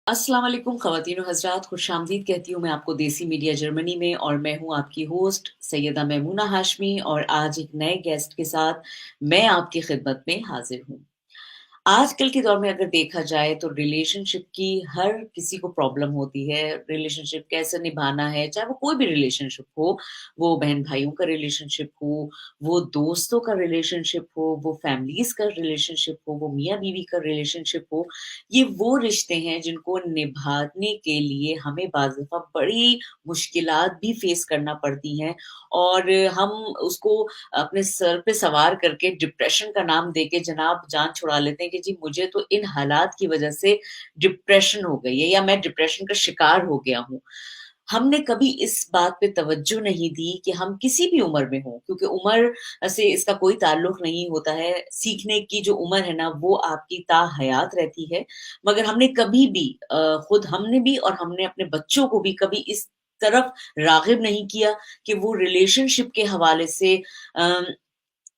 अस्सलाम वालेकुम ख़वातीन और हज़रात, खुशामदीद कहती हूँ मैं आपको देसी मीडिया जर्मनी में। और मैं हूँ आपकी होस्ट सैयदा मैमूना हाशमी, और आज एक नए गेस्ट के साथ मैं आपकी खिदमत में हाजिर हूँ। आजकल के दौर में अगर देखा जाए तो रिलेशनशिप की हर किसी को प्रॉब्लम होती है। रिलेशनशिप कैसे निभाना है, चाहे वो कोई भी रिलेशनशिप हो, वो बहन-भाइयों का रिलेशनशिप हो, वो दोस्तों का रिलेशनशिप हो, वो फैमिलीज़ का रिलेशनशिप हो, वो मियाँ-बीवी का रिलेशनशिप हो। ये वो रिश्ते हैं जिनको निभाने के लिए हमें बाज़ दफ़ा बड़ी मुश्किलात भी फेस करना पड़ती हैं, और हम उसको अपने सर पे सवार करके डिप्रेशन का नाम देके जनाब जान छुड़ा लेते हैं कि जी मुझे तो इन हालात की वजह से डिप्रेशन हो गई है, या मैं डिप्रेशन का शिकार हो गया हूँ। हमने कभी इस बात पे तवज्जो नहीं दी कि हम किसी भी उम्र में हों, क्योंकि उम्र से इसका कोई ताल्लुक नहीं होता है। सीखने की जो उम्र है ना, वो आपकी ताहयात रहती है। मगर हमने कभी भी खुद हमने भी और हमने अपने बच्चों को भी कभी इस तरफ राग़िब नहीं किया कि वो रिलेशनशिप के हवाले से अ,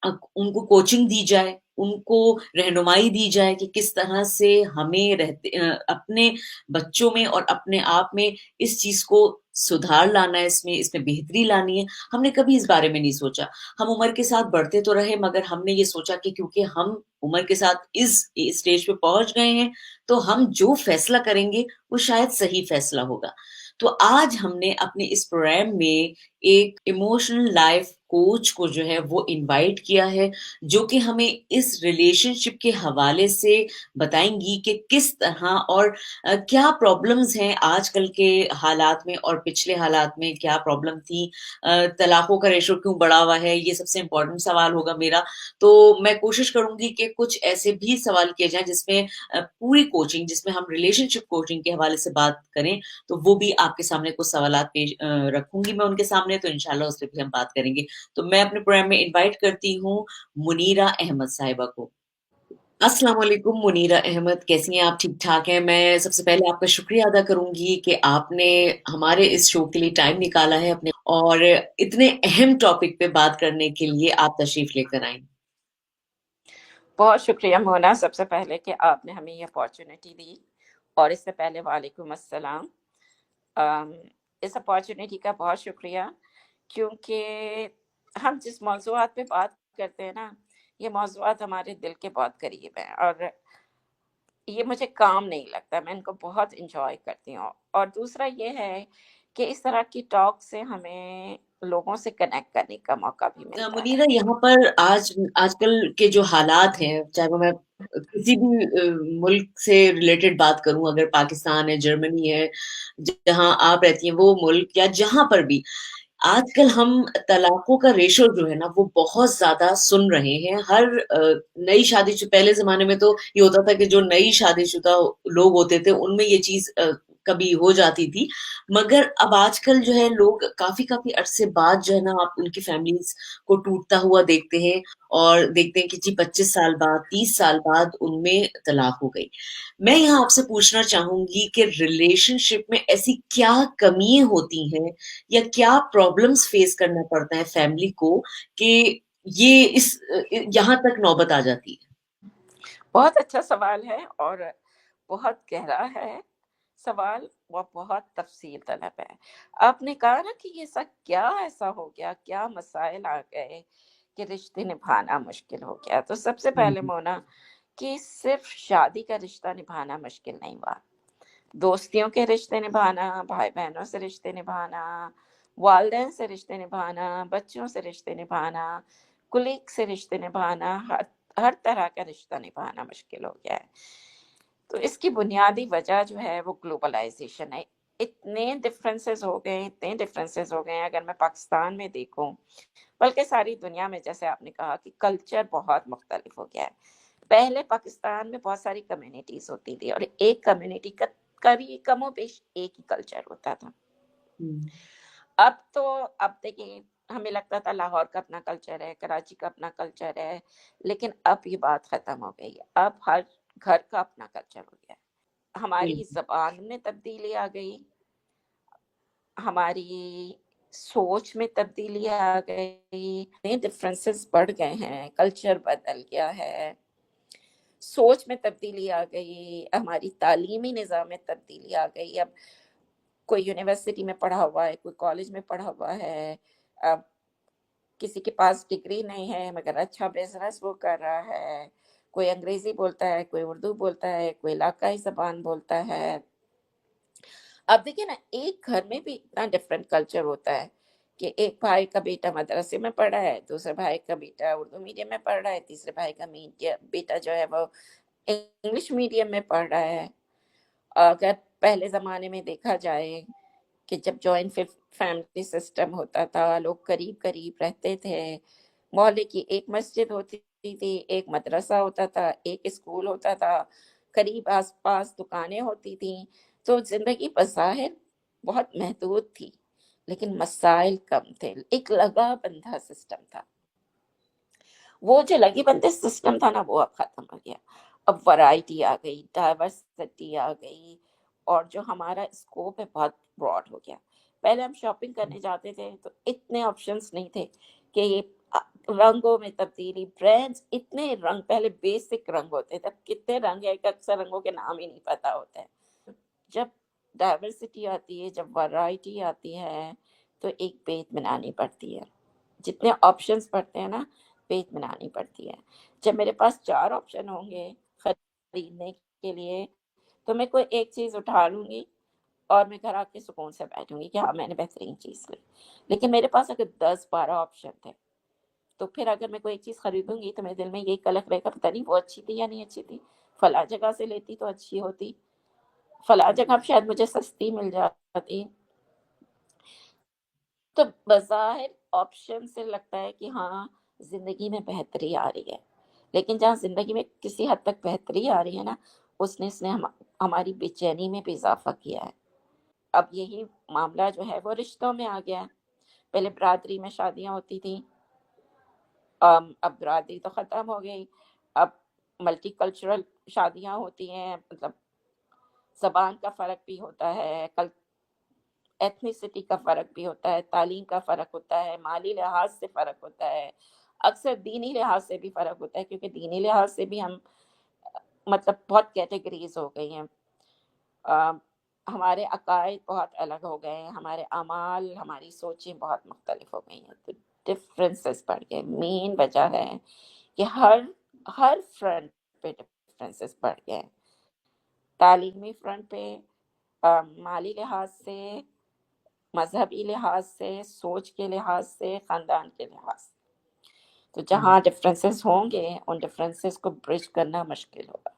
उनको कोचिंग दी जाए, उनको रहनुमाई दी जाए कि किस तरह से हमें अपने बच्चों में और अपने आप में इस चीज़ को सुधार लाना है, इसमें बेहतरी लानी है। हमने कभी इस बारे में नहीं सोचा। हम उम्र के साथ बढ़ते तो रहे, मगर हमने ये सोचा कि क्योंकि हम उम्र के साथ इस स्टेज पे पहुँच गए हैं, तो हम जो फैसला करेंगे, वो शायद सही फैसला होगा। तो आज हमने अपने इस प्रोग्राम में एक इमोशनल लाइफ कोच को जो है वो इनवाइट किया है, जो कि हमें इस रिलेशनशिप के हवाले से बताएँगी कि किस तरह और क्या प्रॉब्लम्स हैं आजकल के हालात में, और पिछले हालात में क्या प्रॉब्लम थी। तलाकों का रेशो क्यों बढ़ा हुआ है, ये सबसे इम्पोर्टेंट सवाल होगा मेरा। तो मैं कोशिश करूँगी कि कुछ ऐसे भी सवाल किए जाएँ जिसमें पूरी कोचिंग, जिसमें हम रिलेशनशिप कोचिंग के हवाले से बात करें, तो वो भी आपके सामने कुछ सवालात रखूँगी मैं उनके सामने, तो इंशाल्लाह उस पे भी हम बात करेंगे। तो मैं अपने प्रोग्राम में इनवाइट करती हूँ मुनीरा अहमद साहिबा को। अस्सलाम वालेकुम मुनीरा अहमद, कैसी हैं आप? ठीक-ठाक हैं? मैं सबसे पहले आपका शुक्रिया अदा करूँगी कि आपने हमारे इस शो के लिए टाइम निकाला है अपने, और इतने अहम टॉपिक पे बात करने के लिए आप तशरीफ़ लेकर आईं। बहुत शुक्रिया मोना, सबसे पहले कि आपने हमें ये अपॉर्चुनिटी दी, और इससे पहले वालेकुम अस्सलाम। अम, इस अपॉर्चुनिटी का बहुत शुक्रिया, क्योंकि हम जिस मौज़ूआत पे बात करते हैं ना, ये मौज़ूआत हमारे दिल के बहुत करीब हैं, और ये मुझे काम नहीं लगता, मैं इनको बहुत एन्जॉय करती हूँ। और दूसरा ये है कि इस तरह की टॉक से हमें लोगों से कनेक्ट करने का मौका भी मिलता है। मुनीरा, यहाँ पर आजकल के जो हालात हैं, चाहे वो मैं किसी भी मुल्क से रिलेटेड बात करूँ, अगर पाकिस्तान है, जर्मनी है, जहाँ आप रहती हैं वो मुल्क, या जहाँ पर भी, आजकल हम तलाकों का रेशो जो है ना, वो बहुत ज़्यादा सुन रहे हैं। हर नई पहले ज़माने में तो ये होता था कि जो नई शादीशुदा लोग होते थे, उनमें ये चीज़ कभी हो जाती थी। मगर अब आजकल जो है लोग काफ़ी अरसे बाद जो है ना, आप उनकी फैमिलीज़ को टूटता हुआ देखते हैं, और देखते हैं कि जी 25 साल बाद, 30 साल बाद उनमें तलाक हो गई। मैं यहाँ आपसे पूछना चाहूँगी कि रिलेशनशिप में ऐसी क्या कमियाँ होती हैं, या क्या प्रॉब्लम्स फेस करना पड़ता है फैमिली को कि ये यहाँ तक नौबत आ जाती है? बहुत अच्छा सवाल है, और बहुत गहरा है सवाल, वो बहुत तफ़सील तलब है। आपने कहा ना कि ये सब क्या ऐसा हो गया, क्या मसाइल आ गए कि रिश्ते निभाना मुश्किल हो गया? तो सबसे पहले हुँ, मोना, कि सिर्फ़ शादी का रिश्ता निभाना मुश्किल नहीं हुआ। दोस्तियों के रिश्ते निभाना, भाई-बहनों से रिश्ते निभाना, वालिदैन से रिश्ते निभाना, बच्चों से रिश्ते निभाना, कुलीग से रिश्ते निभाना, हर हर तरह का रिश्ता निभाना मुश्किल हो गया है। तो इसकी बुनियादी वजह जो है वो ग्लोबलाइज़ेशन है। इतने डिफरेंसेस हो गए हैं, अगर मैं पाकिस्तान में देखूँ, बल्कि सारी दुनिया में, जैसे आपने कहा कि कल्चर बहुत मुख्तलिफ हो गया है। पहले पाकिस्तान में बहुत सारी कम्युनिटीज़ होती थी, और एक कम्युनिटी का कमोबेश एक ही कल्चर होता था। हुँ, अब तो, अब देखिए, हमें लगता था लाहौर का अपना कल्चर है, कराची का अपना कल्चर है, लेकिन अब ये बात खत्म हो गई है। अब हर घर का अपना कल्चर हो गया है। हमारी बिल्कुल। ज़बान में तब्दीली आ गई, हमारी सोच में तब्दीली आ गई, नए डिफरेंसेस बढ़ गए हैं, कल्चर बदल गया है। سوچ میں تبدیلی آ گئی، ہماری تعلیمی نظام میں تبدیلی آ گئی. اب کوئی یونیورسٹی میں پڑھا ہوا ہے، کوئی کالج میں پڑھا ہوا ہے، اب کسی کے پاس ڈگری نہیں ہے مگر اچھا بزنس وہ کر رہا ہے، کوئی انگریزی بولتا ہے، کوئی اردو بولتا ہے، کوئی علاقائی زبان بولتا ہے. اب دیکھیں نا، ایک گھر میں بھی اتنا ڈفرینٹ کلچر ہوتا ہے کہ ایک بھائی کا بیٹا مدرسے میں پڑھ رہا ہے، دوسرے بھائی کا بیٹا اردو میڈیم میں پڑھ رہا ہے، تیسرے بھائی کا بیٹا جو ہے وہ انگلش میڈیم میں پڑھ رہا ہے. اگر پہلے زمانے میں دیکھا جائے کہ جب جوائنٹ فیملی سسٹم ہوتا تھا، لوگ قریب قریب رہتے تھے، محلے کی ایک مسجد ہوتی تھی، ایک مدرسہ ہوتا تھا، ایک اسکول ہوتا تھا، قریب آس پاس دکانیں ہوتی تھیں، تو زندگی بظاہر بہت محدود تھی لیکن مسائل کم تھے، ایک لگا بندھا سسٹم تھا. وہ جو لگی بندھے سسٹم تھا نا، وہ اب ختم ہو گیا. اب ورائٹی آ گئی، ڈائیورسٹی آ گئی، اور جو ہمارا اسکوپ ہے بہت براڈ ہو گیا. پہلے ہم شاپنگ کرنے جاتے تھے تو اتنے آپشنس نہیں تھے کہ یہ رنگوں میں تبدیلی، برانڈز، اتنے رنگ، پہلے بیسک رنگ ہوتے تھے، اب کتنے رنگ ہے کہ اکثر رنگوں کے نام ہی نہیں پتا ہوتے ہیں. جب ڈائیورسٹی آتی ہے، جب ورائٹی آتی ہے، تو ایک بیت بنانی پڑتی ہے. جتنے آپشنس پڑتے ہیں نا، بیت بنانی پڑتی ہے. جب میرے پاس 4 آپشن ہوں گے خریدنے کے لیے، تو میں کوئی ایک چیز اٹھا لوں گی اور میں گھر آ کے سکون سے بیٹھوں گی کہ ہاں میں نے بہترین چیز لی. لیکن میرے پاس اگر 10-12 آپشن تھے، تو پھر اگر میں کوئی ایک چیز خریدوں گی تو میرے دل میں یہی کلک رہے گا، پتہ نہیں وہ اچھی تھی یا نہیں اچھی تھی، فلاں جگہ سے لیتی تو اچھی ہوتی، فلاں جگہ شاید مجھے سستی مل جاتی. تو بظاہر آپشن سے لگتا ہے کہ ہاں زندگی میں بہتری آ رہی ہے، لیکن جہاں زندگی میں کسی حد تک بہتری آ رہی ہے نا، اس نے ہماری بے چینی میں بھی اضافہ کیا ہے. اب یہی معاملہ جو ہے وہ رشتوں میں آ گیا ہے. پہلے برادری میں شادیاں ہوتی تھیں، اب برادری تو ختم ہو گئی، اب ملٹی کلچرل شادیاں ہوتی ہیں. مطلب زبان کا فرق بھی ہوتا ہے، ایتھنیسٹی کا فرق بھی ہوتا ہے، تعلیم کا فرق ہوتا ہے، مالی لحاظ سے فرق ہوتا ہے، اکثر دینی لحاظ سے بھی فرق ہوتا ہے، کیونکہ دینی لحاظ سے بھی ہم مطلب بہت کیٹیگریز ہو گئی ہیں. ہمارے عقائد بہت الگ ہو گئے ہیں، ہمارے اعمال، ہماری سوچیں بہت مختلف ہو گئی ہیں، تو ڈفرینسز بڑھ گئے. مین وجہ ہے کہ ہر فرنٹ پہ ڈفرینسز بڑھ گئے ہیں، تعلیمی فرنٹ پہ، مالی لحاظ سے، مذہبی لحاظ سے، سوچ کے لحاظ سے، خاندان کے لحاظ سے. تو جہاں ڈفرینسز ہوں گے، ان ڈفرینسز کو برج کرنا مشکل ہوگا.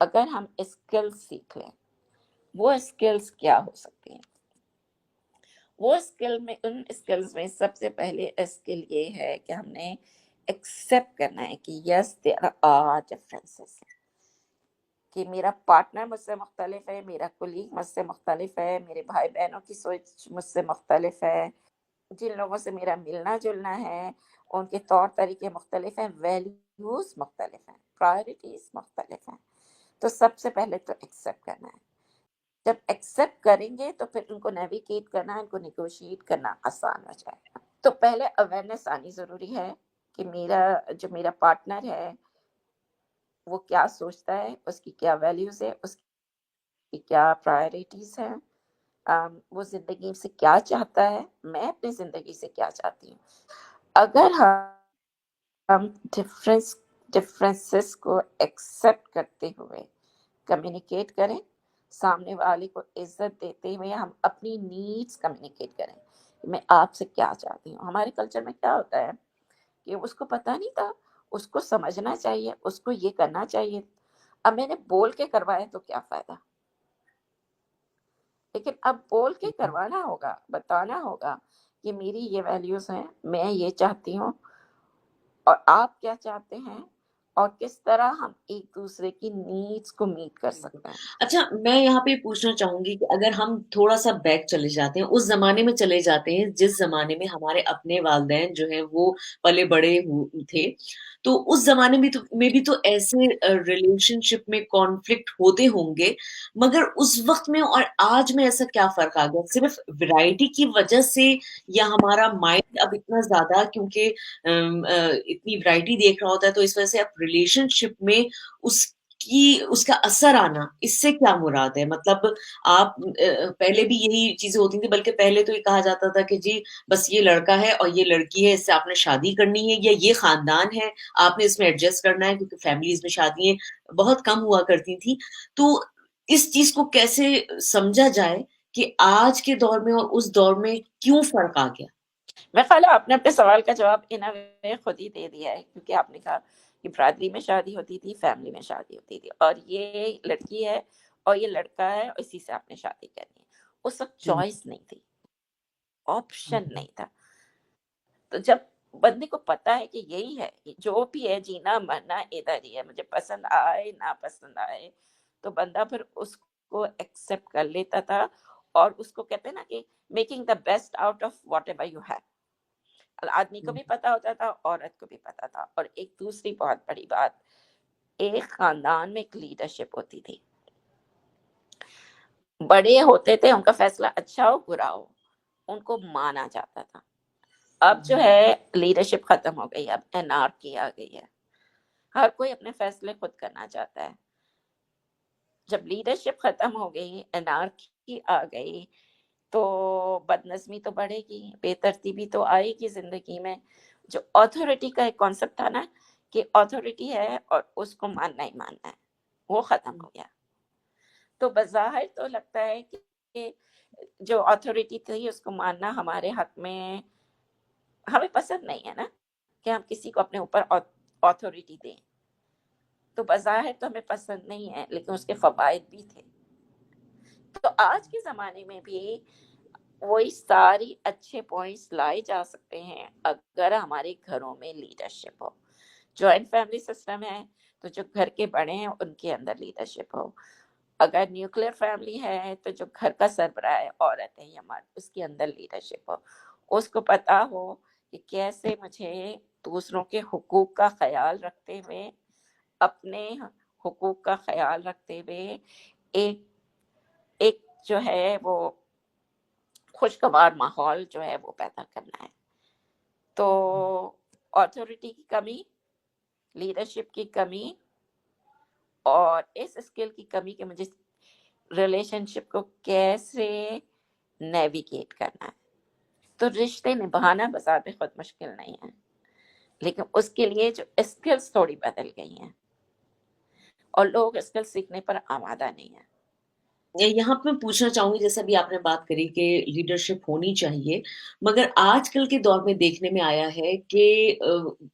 اگر ہم اسکلز سیکھ لیں، وہ اسکلز کیا ہو سکتی ہیں؟ وہ ان اسکلز میں سب سے پہلے اسکل یہ ہے کہ ہم نے ایکسیپٹ کرنا ہے کہ یس دیر آر ڈفرینسز، کہ میرا پارٹنر مجھ سے مختلف ہے، میرا کولیگ مجھ سے مختلف ہے، میرے بھائی بہنوں کی سوچ مجھ سے مختلف ہے، جن لوگوں سے میرا ملنا جلنا ہے ان کے طور طریقے مختلف ہیں، ویلیوز مختلف ہیں، پرائرٹیز مختلف ہیں. تو سب سے پہلے تو ایکسیپٹ کرنا ہے. جب ایکسیپٹ کریں گے تو پھر ان کو نیویگیٹ کرنا، ان کو نیگوشیٹ کرنا آسان ہو جائے گا. تو پہلے اویئرنیس آنی ضروری ہے کہ میرا پارٹنر ہے وہ کیا سوچتا ہے، اس کی کیا ویلیوز ہے، اس کی کیا پرائرٹیز ہیں، وہ زندگی سے کیا چاہتا ہے، میں اپنی زندگی سے کیا چاہتی ہوں. اگر ہم ڈفرینسز کو ایکسیپٹ کرتے ہوئے کمیونیکیٹ کریں، سامنے والے کو عزت دیتے ہوئے ہم اپنی نیڈس کمیونیکیٹ کریں کہ میں آپ سے کیا چاہتی ہوں. ہمارے کلچر میں کیا ہوتا ہے کہ اس کو پتہ نہیں تھا، اس کو سمجھنا چاہیے، اس کو یہ کرنا چاہیے. اب میں نے بول کے کروایا تو کیا فائدہ، لیکن اب بول کے کروانا ہوگا، بتانا ہوگا کہ میری یہ ویلیوز ہیں، میں یہ چاہتی ہوں اور آپ کیا چاہتے ہیں، اور کس طرح ہم ایک دوسرے کی نیڈس کو میٹ کر سکتے ہیں. اچھا، میں یہاں پہ پوچھنا چاہوں گی کہ اگر ہم تھوڑا سا بیک چلے جاتے ہیں، اس زمانے میں چلے جاتے ہیں جس زمانے میں ہمارے اپنے والدین جو ہیں وہ پلے بڑے تھے، تو उस ज़माने में भी तो ऐसे रिलेशनशिप में कॉन्फ्लिक्ट होते होंगे, मगर उस वक़्त में और आज में ऐसा क्या फ़र्क आ गया? सिर्फ़ वैरायटी की वजह से या हमारा माइंड अब इतना ज़्यादा क्योंकि इतनी वैरायटी देख रहा होता है तो इस वजह से अब रिलेशनशिप में उसका असर आना, इससे क्या मुराद है? मतलब आप पहले भी यही चीज़ें होती थी बल्कि पहले तो ये कहा जाता था कि जी बस ये लड़का है और ये लड़की है, इससे आपने शादी करनी है या ये ख़ानदान है, आपने इसमें एडजस्ट करना है क्योंकि फैमिलीज़ में शादियाँ बहुत कम हुआ करती थी। तो इस चीज़ को कैसे समझा जाए कि आज के दौर में और उस दौर में क्यों फ़र्क आ गया? मेरे ख्याल है आपने अपने सवाल का जवाब इन अ वे खुद ही दे दिया है, क्योंकि आपने कहा कि बरादरी में शादी होती थी, फैमिली में शादी होती थी, और ये लड़की है और ये लड़का है और इसी से आपने शादी करनी है। उस वक़्त हुँ, चॉइस नहीं थी, ऑप्शन हुँ, नहीं था। तो जब बंदे को पता है कि यही है, जो भी है जीना मरना इधर ही है, मुझे पसंद आए ना पसंद आए, तो बंदा फिर उसको एक्सेप्ट कर लेता था, और उसको कहते हैं ना कि making the best out of whatever you have. आदमी को हुँ, भी पता होता था, औरत को भी पता था। और एक दूसरी बहुत बड़ी बात, एक खानदान में एक लीडरशिप होती थी। बड़े होते थे, उनका फैसला अच्छा हो बुरा हो, उनको माना जाता था। अब जो हुँ, है लीडरशिप खत्म हो गई, अब एनार्की आ गई है। हर कोई अपने फैसले खुद करना चाहता है। जब लीडरशिप खत्म हो गई, एनार्की आ गई, तो बदनज़मी तो बढ़ेगी, बेतरतीबी तो आएगी ज़िंदगी में। जो अथॉरिटी का एक कॉन्सेप्ट था ना, कि अथॉरिटी है और उसको मानना ही मानना है, वो खत्म हुँ, हो गया। तो बज़ाहिर तो लगता है कि जो अथॉरिटी थी उसको मानना हमारे हक में, हमें पसंद नहीं है ना, कि हम किसी को अपने ऊपर अथॉरिटी दें। तो बज़ाहिर तो हमें पसंद नहीं है, लेकिन उसके फ़वाइद भी थे। तो आज के ज़माने में भी वही सारी अच्छे पॉइंट्स लाए जा सकते हैं, अगर हमारे घरों में लीडरशिप हो। जॉइंट फैमिली सिस्टम है, तो जो घर के बड़े हैं उनके अंदर लीडरशिप हो। अगर न्यूक्लियर फैमिली है, तो जो घर का सरबराह है, औरत है या मर्द, उसके अंदर लीडरशिप हो। उसको पता हो कि कैसे मुझे दूसरों के हुकूक का ख्याल रखते हुए, अपने हुकूक का ख्याल रखते हुए, एक एक जो है वो खुशगवार माहौल जो है वो पैदा करना है। तो अथॉरिटी की कमी, लीडरशिप की कमी, और इस स्किल की कमी कि मुझे रिलेशनशिप को कैसे नेविगेट करना है। तो रिश्ते निभाना बज़ाते खुद मुश्किल नहीं है, लेकिन उसके लिए जो स्किल्स थोड़ी बदल गई हैं, और लोग स्किल सीखने पर आमादा नहीं है। यहाँ पे मैं पूछना चाहूँगी जैसा अभी आपने बात करी कि लीडरशिप होनी चाहिए, मगर आजकल के दौर में देखने में आया है कि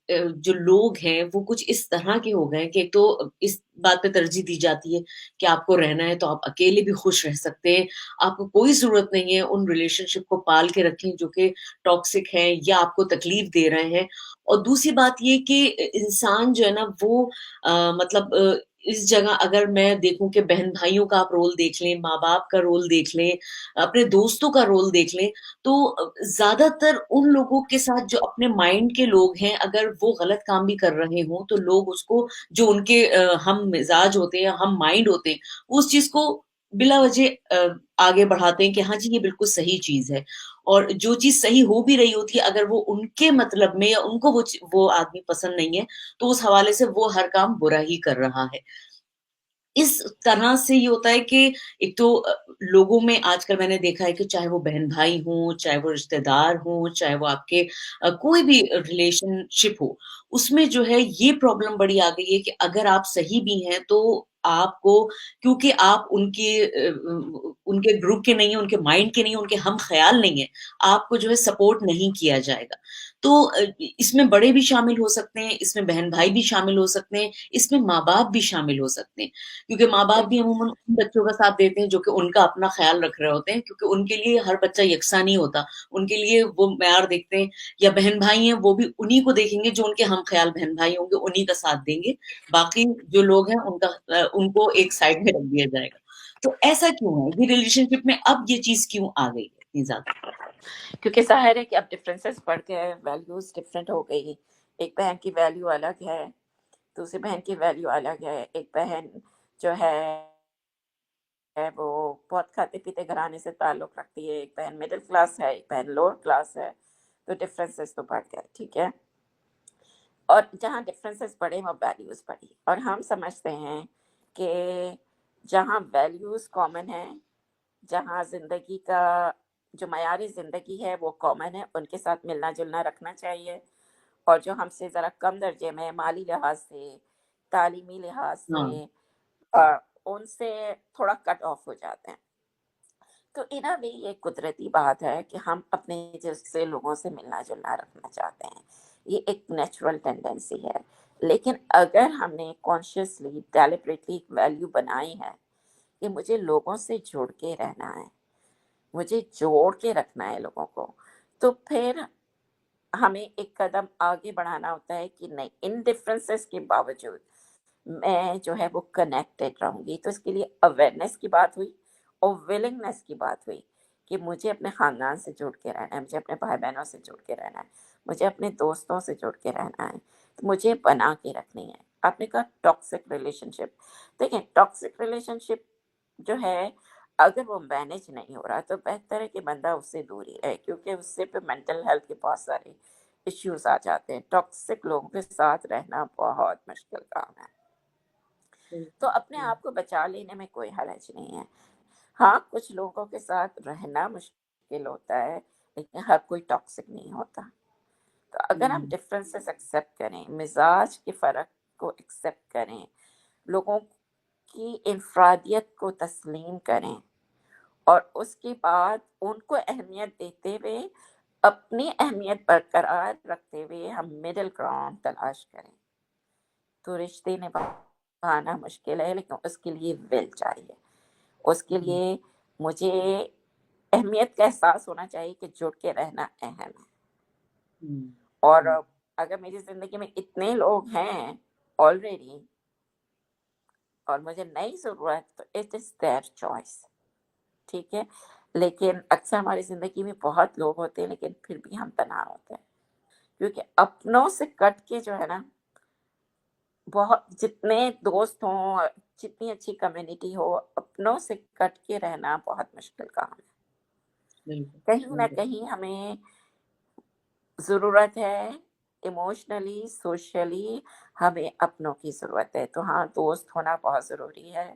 जो लोग हैं वो कुछ इस तरह के हो गए हैं कि एक तो इस बात पे तरजीह दी जाती है कि आपको रहना है तो आप अकेले भी खुश रह सकते हैं, आपको कोई ज़रूरत नहीं है उन रिलेशनशिप को पाल के रखें जो कि टॉक्सिक हैं या आपको तकलीफ दे रहे हैं। और दूसरी बात ये कि इंसान जो है ना वो मतलब इस जगह अगर मैं देखूँ कि बहन-भाइयों का आप रोल देख लें, माँ-बाप का रोल देख लें, अपने दोस्तों का रोल देख लें, तो ज़्यादातर उन लोगों के साथ जो अपने माइंड के लोग हैं, अगर वो गलत काम भी कर रहे हों, तो लोग उसको जो उनके हम मिज़ाज होते हैं, हम माइंड होते हैं, उस चीज़ को बिला वजह आगे बढ़ाते हैं कि हाँ जी, ये बिल्कुल सही चीज़ है। और जो चीज़ सही हो भी रही होती है, अगर वो उनके मतलब में या उनको वो आदमी पसंद नहीं है, तो उस हवाले से वो हर काम बुरा ही कर रहा है। इस तरह से ये होता है कि एक तो लोगों में आजकल मैंने देखा है कि चाहे वो बहन-भाई हों, चाहे वो रिश्तेदार हों, चाहे वो आपके कोई भी रिलेशनशिप हो, उसमें जो है ये प्रॉब्लम बड़ी आ गई है कि अगर आप सही भी हैं तो आपको क्योंकि आप उनके ग्रुप के नहीं हैं, उनके माइंड के नहीं हैं, उनके हम-ख़याल नहीं हैं, आपको जो है सपोर्ट नहीं किया जाएगा। तो इसमें बड़े भी शामिल हो सकते हैं, इसमें बहन-भाई भी शामिल हो सकते हैं, इसमें माँ-बाप भी शामिल हो सकते हैं। क्योंकि माँ-बाप भी बिल्कुल। अमूमन उन बच्चों का साथ देते हैं जो कि उनका अपना ख़्याल रख रहे होते हैं क्योंकि उनके लिए हर बच्चा यकसा नहीं होता। उनके लिए वो मयार देखते हैं या बहन-भाई हैं वो भी उन्हीं को देखेंगे जो उनके हम-ख़याल बहन-भाई होंगे, उन्हीं का साथ देंगे। बाकी जो लोग हैं उनको एक साइड में रख दिया जाएगा। तो ऐसा क्यों है? ये रिलेशनशिप में अब ये चीज़ क्यों आ गई है इतनी ज़्यादा? क्योंकि ज़ाहिर है कि अब डिफरेंसेस बढ़ गए हैं, वैल्यूज़ डिफरेंट हो गई, एक बहन की वैल्यू अलग है, दूसरी बहन की वैल्यू अलग है। एक बहन जो है वो बहुत खाते पीते घराने से ताल्लुक रखती है, एक बहन मिडिल क्लास है, एक बहन लोअर क्लास है, तो डिफरेंसेस तो बढ़ गए, ठीक है। और जहाँ डिफरेंसेस बढ़े वहाँ वैल्यूज बढ़ी, और हम समझते हैं कि जहाँ वैल्यूज कॉमन है, जहाँ जिंदगी का जो मयारी जिंदगी है वो कॉमन है, उनके साथ मिलना जुलना रखना चाहिए। और जो हमसे ज़रा कम दर्जे में माली लिहाज से, तालीमी लिहाज हाँ, से, उनसे थोड़ा कट ऑफ हो जाते हैं। तो इन अ वे ये कुदरती बात है कि हम अपने जैसे लोगों से मिलना जुलना रखना चाहते हैं, ये एक नेचुरल टेंडेंसी है। लेकिन अगर हमने कॉन्शियसली डेलिबरेटली एक वैल्यू बनाई है कि मुझे लोगों से जुड़ के रहना है, मुझे जोड़ के रखना है लोगों को, तो फिर हमें एक कदम आगे बढ़ाना होता है कि नहीं, इन डिफरेंसेस के बावजूद मैं जो है वो कनेक्टेड रहूंगी। तो इसके लिए अवेयरनेस की बात हुई और विलिंगनेस की बात हुई कि मुझे अपने खानदान से जुड़ के रहना है, मुझे अपने भाई बहनों से जुड़ के रहना है, मुझे अपने दोस्तों से जुड़ के रहना है, तो मुझे बना के रखनी है। आपने कहा टॉक्सिक रिलेशनशिप, देखिए टॉक्सिक रिलेशनशिप जो है, अगर वो मैनेज नहीं हो रहा तो बेहतर है कि बंदा उससे दूर ही रहे, क्योंकि उससे पे मेंटल हेल्थ के बहुत सारे इश्यूज आ जाते हैं। टॉक्सिक लोगों के साथ रहना बहुत मुश्किल काम है। तो अपने बिल्कुल। आप को बचा लेने में कोई हर्ज नहीं है। हाँ, कुछ लोगों के साथ रहना मुश्किल होता है, लेकिन हर कोई टॉक्सिक नहीं होता। तो अगर हम हुँ, डिफरेंसेस एक्सेप्ट करें, मिजाज के फ़र्क को एक्सेप्ट करें, लोगों की इनफरादियत को तस्लीम करें, और उसके बाद उनको अहमियत देते हुए अपनी अहमियत बरकरार रखते हुए हम मिडिल ग्राउंड तलाश करें, तो रिश्ते निभाना मुश्किल है, लेकिन उसके लिए विल चाहिए। उसके हुँ, लिए मुझे अहमियत का एहसास होना चाहिए कि जुड़ के रहना अहम है। हुँ, और हुँ, अगर मेरी ज़िंदगी में इतने लोग हैं ऑलरेडी और मुझे नहीं ज़रूरत, तो इट इज़ देयर चॉइस, ठीक है। लेकिन अक्सर हमारी ज़िंदगी में बहुत लोग होते हैं, लेकिन फिर भी हम तन्हा होते हैं, क्योंकि अपनों से कट के जो है ना, बहुत जितने दोस्त हों, जितनी अच्छी कम्युनिटी हो, अपनों से कट के रहना बहुत मुश्किल काम है। बिल्कुल, कहीं न बिल्कुल। कहीं हमें ज़रूरत है, इमोशनली, सोशली हमें अपनों की ज़रूरत है। तो हाँ, दोस्त होना बहुत ज़रूरी है,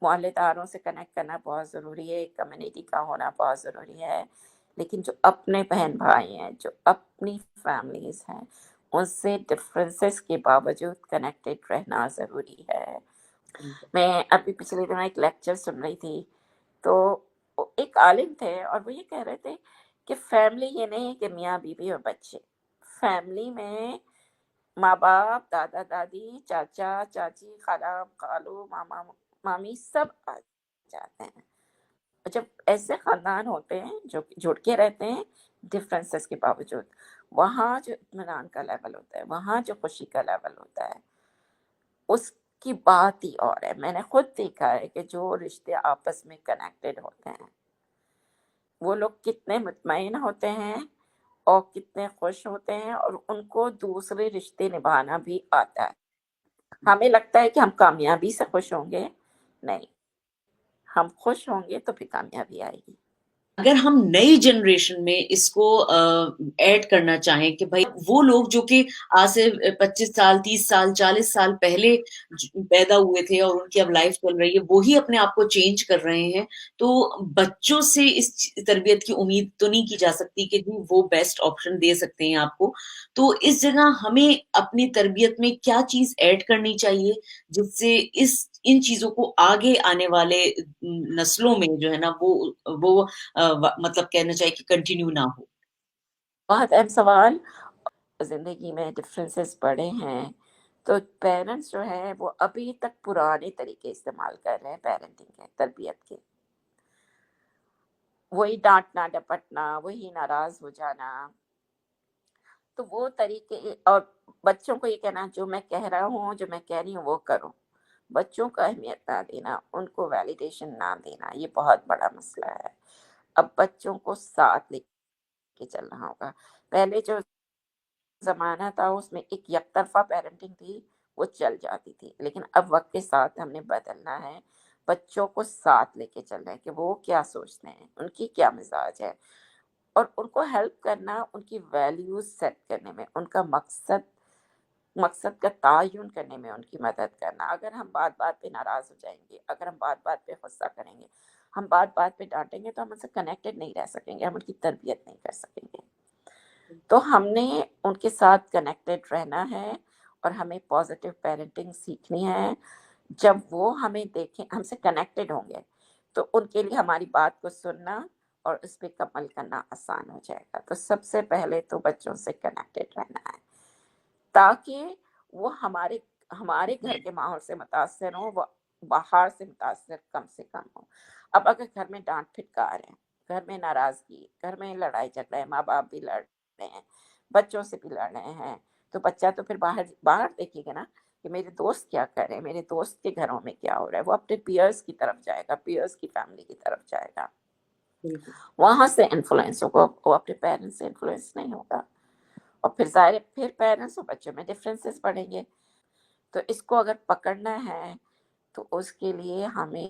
मोहल्लेदारों से कनेक्ट करना बहुत ज़रूरी है, कम्युनिटी का होना बहुत ज़रूरी है। लेकिन जो अपने बहन-भाई हैं, जो अपनी फैमिलीज़ हैं, उनसे डिफरेंसेस के बावजूद कनेक्टेड रहना ज़रूरी है। बिल्कुल। मैं अभी पिछले दिनों एक लेक्चर सुन रही थी, तो एक आलिम थे और वो ये कह रहे थे कि फैमिली ये नहीं है कि मियाँ बीवी और बच्चे, फैमिली में माँ बाप, दादा दादी, चाचा चाची, खाला खालू, मामा मामी सब आ जाते हैं। और जब ऐसे खानदान होते हैं जो जुड़ के रहते हैं डिफरेंसेस के बावजूद, वहाँ जो इत्मीनान का लेवल होता है, वहाँ जो खुशी का लेवल होता है, उसकी बात ही और है। मैंने खुद देखा है कि जो रिश्ते आपस में कनेक्टेड होते हैं, वो लोग कितने मुतमईन होते हैं और कितने खुश होते हैं, और उनको दूसरे रिश्ते निभाना भी आता है। हमें लगता है कि हम कामयाबी से खुश होंगे, नहीं, हम खुश होंगे तो फिर कामयाबी आएगी। अगर हम नई जनरेशन में इसको ऐड करना चाहें कि भाई वो लोग जो कि आज से 25 साल, 30 साल, 40 साल पहले पैदा हुए थे और उनकी अब लाइफ चल रही है, वो ही अपने आप को चेंज कर रहे हैं, तो बच्चों से इस तरबियत की उम्मीद तो नहीं की जा सकती कि जी वो बेस्ट ऑप्शन दे सकते हैं आपको। तो इस जगह हमें अपनी तरबियत में क्या चीज ऐड करनी चाहिए जिससे इस इन चीजों को आगे आने वाले नस्लों में जो है ना वो मतलब कहना चाहिए कि कंटिन्यू ना हो। बहुत अहम सवाल। ज़िंदगी में डिफरेंसेस बड़े हैं, तो पेरेंट्स जो हैं वो अभी तक पुराने तरीके इस्तेमाल कर रहे हैं पेरेंटिंग के, तरबियत के। वही डाँटना, डपटना, वही नाराज़ हो जाना, तो वो तरीके, और बच्चों को ये कहना जो मैं कह रहा हूँ, जो मैं कह रही हूँ वो करो। बच्चों को अहमियत ना देना, उनको वैलिडेशन ना देना, ये बहुत बड़ा मसला है। अब बच्चों को साथ लेके चलना होगा। पहले जो زمانہ تھا اس میں ایک یک طرفہ پیرنٹنگ تھی، وہ چل جاتی تھی، لیکن اب وقت کے ساتھ ہم نے بدلنا ہے، بچوں کو ساتھ لے کے چلنا ہے کہ وہ کیا سوچتے ہیں، ان کی کیا مزاج ہے، اور ان کو ہیلپ کرنا ان کی ویلیوز سیٹ کرنے میں، ان کا مقصد کا تعین کرنے میں ان کی مدد کرنا۔ اگر ہم بات بات پہ ناراض ہو جائیں گے، اگر ہم بات بات پہ غصہ کریں گے، ہم بات بات پہ ڈانٹیں گے، تو ہم ان سے کنیکٹڈ نہیں رہ سکیں گے، ہم ان کی تربیت نہیں کر سکیں گے۔ تو ہم نے ان کے ساتھ کنیکٹڈ رہنا ہے اور ہمیں پازیٹیو پیرنٹنگ سیکھنی ہے۔ جب وہ ہمیں دیکھیں، ہم سے کنیکٹڈ ہوں گے، تو ان کے لیے ہماری بات کو سننا اور اس پہ عمل کرنا آسان ہو جائے گا۔ تو سب سے پہلے تو بچوں سے کنیکٹڈ رہنا ہے، تاکہ وہ ہمارے گھر کے ماحول سے متاثر ہوں، وہ باہر سے متاثر کم سے کم ہوں۔ اب اگر گھر میں ڈانٹ پھٹکار ہے، گھر میں ناراضگی، گھر میں لڑائی جھگڑے، ماں باپ بھی لڑ رہے ہیں، بچوں سے بھی لڑ رہے ہیں، تو بچہ تو پھر باہر دیکھے گا نا کہ میرے دوست کیا کر رہے ہیں، میرے دوست کے گھروں میں کیا ہو رہا ہے، وہ اپنے پیئرس کی طرف جائے گا، پیئرس کی فیملی کی طرف جائے گا، بالکل وہاں سے انفلوئنس ہوگا، وہ اپنے پیرنٹس سے انفلوئنس نہیں ہوگا، اور پھر ظاہر ہے پھر پیرنٹس اور بچوں میں ڈفرینسز پڑیں گے۔ تو اس کو اگر پکڑنا ہے تو اس کے لیے ہمیں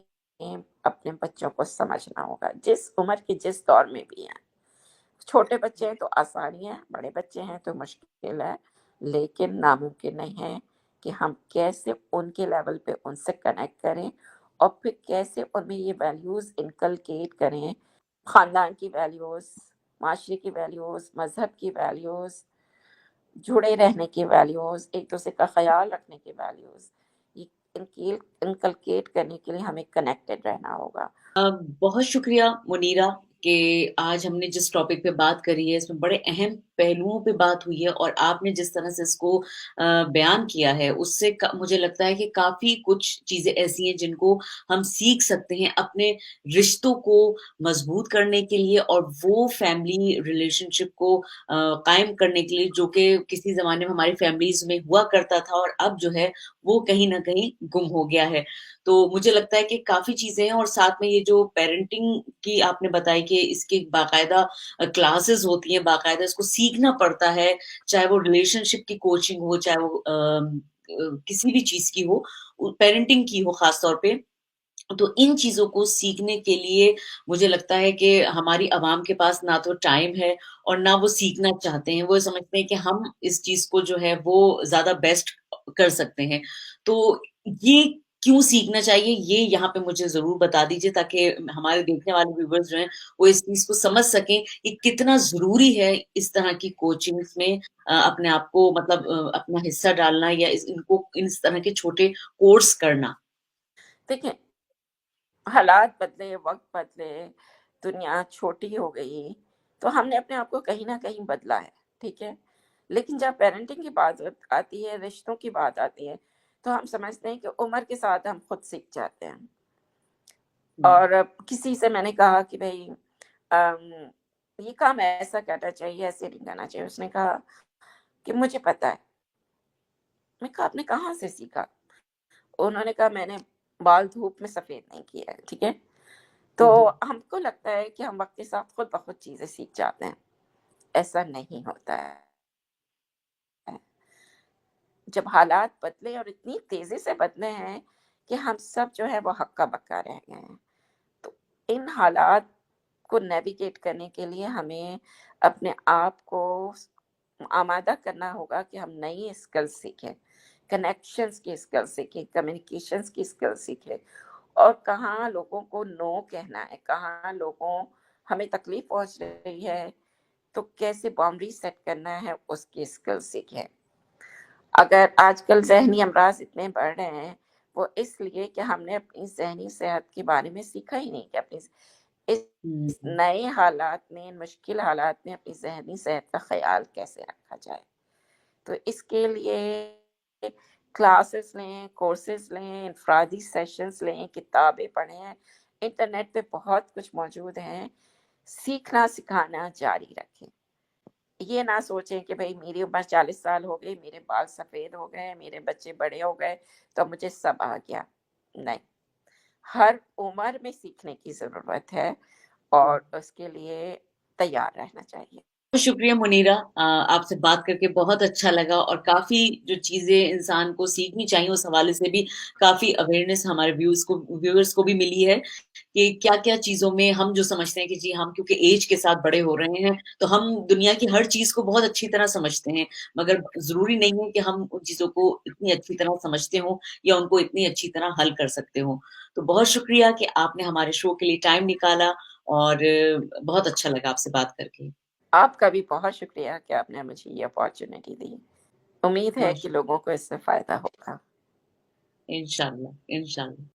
اپنے بچوں کو سمجھنا ہوگا، جس عمر کے جس دور میں بھی ہیں۔ چھوٹے بچے ہیں تو آسانی ہے، بڑے بچے ہیں تو مشکل ہے، لیکن ناممکن نہیں ہے کہ ہم کیسے ان کے لیول پہ ان سے کنیکٹ کریں، اور پھر کیسے ان میں یہ ویلیوز انکلکیٹ کریں، خاندان کی ویلیوز، معاشرے کی ویلیوز، مذہب کی ویلیوز، جڑے رہنے کی ویلیوز، ایک دوسرے کا خیال رکھنے کی ویلیوز، یہ انکلکیٹ کرنے کے لیے ہمیں کنیکٹڈ رہنا ہوگا۔ بہت شکریہ منیرا کہ آج ہم نے جس ٹاپک پہ بات کری ہے اس میں بڑے اہم پہلوؤں پہ بات ہوئی ہے، اور آپ نے جس طرح سے اس کو بیان کیا ہے اس سے مجھے لگتا ہے کہ کافی کچھ چیزیں ایسی ہیں جن کو ہم سیکھ سکتے ہیں اپنے رشتوں کو مضبوط کرنے کے لیے، اور وہ فیملی ریلیشن شپ کو قائم کرنے کے لیے جو کہ کسی زمانے میں ہماری فیملیز میں ہوا کرتا تھا اور اب جو ہے وہ کہیں نہ کہیں گم ہو گیا ہے۔ تو مجھے لگتا ہے کہ کافی چیزیں ہیں، اور ساتھ میں یہ جو پیرنٹنگ کی آپ نے بتائی کہ اس کی باقاعدہ کلاسز ہوتی ہیں، باقاعدہ اس کو سیکھنا پڑتا ہے، چاہے وہ ریلیشن شپ کی کوچنگ ہو، چاہے وہ کسی بھی چیز کی ہو، پیرنٹنگ کی ہو خاص طور پہ۔ تو ان چیزوں کو سیکھنے کے لیے مجھے لگتا ہے کہ ہماری عوام کے پاس نہ تو ٹائم ہے اور نہ وہ سیکھنا چاہتے ہیں، وہ سمجھتے ہیں کہ ہم اس چیز کو جو ہے وہ زیادہ بیسٹ کر سکتے ہیں۔ تو یہ کیوں سیکھنا چاہیے، یہ یہاں پہ مجھے ضرور بتا دیجیے تاکہ ہمارے دیکھنے والے ویورز جو ہیں وہ اس چیز کو سمجھ سکیں کہ کتنا ضروری ہے اس طرح کی کوچنگز میں اپنے آپ کو مطلب اپنا حصہ ڈالنا، یا ان کو اس طرح کے چھوٹے کورس کرنا۔ دیکھیں، حالات بدلے، وقت بدلے، دنیا چھوٹی ہو گئی، تو ہم نے اپنے آپ کو کہیں نہ کہیں بدلا ہے، ٹھیک ہے، لیکن جب پیرنٹنگ کی بات آتی ہے، رشتوں کی بات آتی ہے، تو ہم سمجھتے ہیں کہ عمر کے ساتھ ہم خود سیکھ جاتے ہیں۔ اور کسی سے میں نے کہا کہ بھائی یہ کام ایسا کرنا چاہیے، ایسے نہیں کرنا چاہیے، اس نے کہا کہ مجھے پتا ہے۔ میں کہا آپ نے کہاں سے سیکھا؟ انہوں نے کہا میں نے بال دھوپ میں سفید نہیں کیا ہے، ٹھیک ہے۔ تو ہم کو لگتا ہے کہ ہم وقت کے ساتھ خود بخود چیزیں سیکھ جاتے ہیں، ایسا نہیں ہوتا ہے۔ جب حالات بدلے اور اتنی تیزی سے بدلے ہیں کہ ہم سب جو ہے وہ ہکا بکا رہ گئے ہیں، تو ان حالات کو نیویگیٹ کرنے کے لیے ہمیں اپنے آپ کو آمادہ کرنا ہوگا کہ ہم نئی اسکل سیکھیں، کنیکشنز کی اسکل سیکھیں، کمیونیکیشنز کی اسکل سیکھیں، اور کہاں لوگوں کو نو کہنا ہے، کہاں لوگوں ہمیں تکلیف پہنچ رہی ہے تو کیسے باؤنڈری سیٹ کرنا ہے، اس کی اسکل سیکھیں۔ اگر آج کل ذہنی امراض اتنے بڑھ رہے ہیں، وہ اس لیے کہ ہم نے اپنی ذہنی صحت کے بارے میں سیکھا ہی نہیں کہ اپنی اس نئے حالات میں، مشکل حالات میں اپنی ذہنی صحت کا خیال کیسے رکھا جائے۔ تو اس کے لیے کلاسز لیں، کورسز لیں، انفرادی سیشنز لیں، کتابیں پڑھیں، انٹرنیٹ پہ بہت کچھ موجود ہیں، سیکھنا سکھانا جاری رکھیں۔ یہ نہ سوچیں کہ بھئی میری عمر 40 سال ہو گئی، میرے بال سفید ہو گئے، میرے بچے بڑے ہو گئے تو مجھے سب آ گیا۔ نہیں، ہر عمر میں سیکھنے کی ضرورت ہے، اور اس کے لیے تیار رہنا چاہیے۔ शुक्रिया मुनीरा, आपसे बात करके बहुत अच्छा लगा और काफ़ी जो चीज़ें इंसान को सीखनी चाहिए उस हवाले से भी काफ़ी अवेयरनेस हमारे व्यूअर्स को भी मिली है कि क्या-क्या चीज़ों में हम जो समझते हैं कि जी हम क्योंकि ऐज के साथ बड़े हो रहे हैं, तो हम दुनिया की हर चीज़ को बहुत अच्छी तरह समझते हैं, मगर ज़रूरी नहीं है कि हम उन चीज़ों को इतनी अच्छी तरह समझते हों या उनको इतनी अच्छी तरह हल कर सकते हों। तो बहुत शुक्रिया कि आपने हमारे शो के लिए टाइम निकाला और बहुत अच्छा लगा आपसे बात करके। आपका भी बहुत शुक्रिया कि आपने मुझे ये अपॉर्च्युनिटी दी। उम्मीद है बहुत कि शुक्रिया। लोगों को इससे फ़ायदा होगा। इंशाल्लाह, इंशाल्लाह।